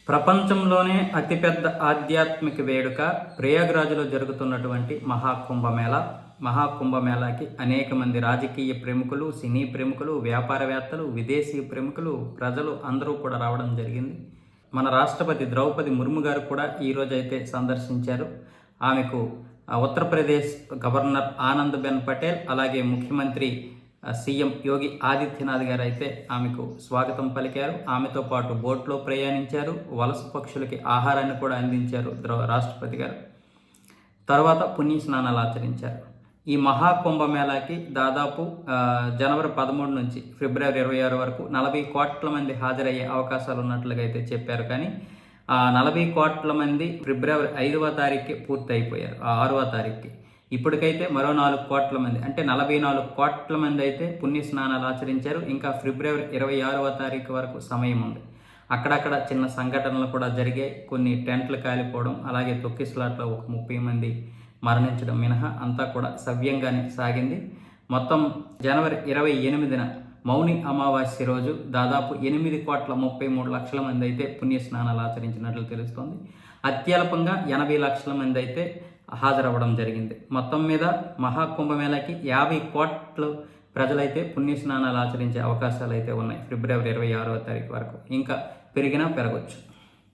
ప్రపంచంలోనే అతిపెద్ద ఆధ్యాత్మిక వేడుక ప్రయాగ్రాజ్లో జరుగుతున్నటువంటి మహాకుంభమేళాకి అనేక మంది రాజకీయ ప్రముఖులు, సినీ ప్రముఖులు, వ్యాపారవేత్తలు, విదేశీ ప్రముఖులు, ప్రజలు అందరూ కూడా రావడం జరిగింది. మన రాష్ట్రపతి ద్రౌపది ముర్ము గారు కూడా ఈరోజైతే సందర్శించారు. ఆమెకు ఉత్తరప్రదేశ్ గవర్నర్ ఆనందీబెన్ పటేల్, అలాగే ముఖ్యమంత్రి సీఎం యోగి ఆదిత్యనాథ్ గారు అయితే ఆమెకు స్వాగతం పలికారు. ఆమెతో పాటు బోట్లో ప్రయాణించారు. వలస పక్షులకి ఆహారాన్ని కూడా అందించారు రాష్ట్రపతి గారు. తర్వాత పుణ్యస్నానాలు ఆచరించారు. ఈ మహాకుంభమేళాకి దాదాపు జనవరి 13 నుంచి ఫిబ్రవరి 26 వరకు 40 కోట్ల మంది హాజరయ్యే అవకాశాలు ఉన్నట్లుగా అయితే చెప్పారు. కానీ ఆ 40 కోట్ల మంది ఫిబ్రవరి 5వ తారీఖుకి పూర్తి అయిపోయారు. 6వ తారీఖుకి ఇప్పటికైతే మరో 4 కోట్ల మంది, అంటే 44 కోట్ల మంది అయితే పుణ్యస్నానాలు ఆచరించారు. ఇంకా ఫిబ్రవరి 26వ తారీఖు వరకు సమయం ఉంది. అక్కడక్కడ చిన్న సంఘటనలు కూడా జరిగాయి. కొన్ని టెంట్లు కాలిపోవడం, అలాగే తొక్కిసలాట్లో ఒక 30 మంది మరణించడం మినహా అంతా కూడా సవ్యంగానే సాగింది. మొత్తం జనవరి 28న మౌని అమావాస్య రోజు దాదాపు 8,33,00,000 మంది అయితే పుణ్యస్నానాలు ఆచరించినట్లు తెలుస్తోంది. అత్యల్పంగా 80 లక్షల మంది అయితే హాజరవ్వడం జరిగింది. మొత్తం మీద మహాకుంభమేళాకి 50 కోట్ల ప్రజలైతే పుణ్యస్నానాలు ఆచరించే అవకాశాలు అయితే ఉన్నాయి ఫిబ్రవరి 26వ తారీఖు వరకు. ఇంకా పెరిగినా పెరగవచ్చు.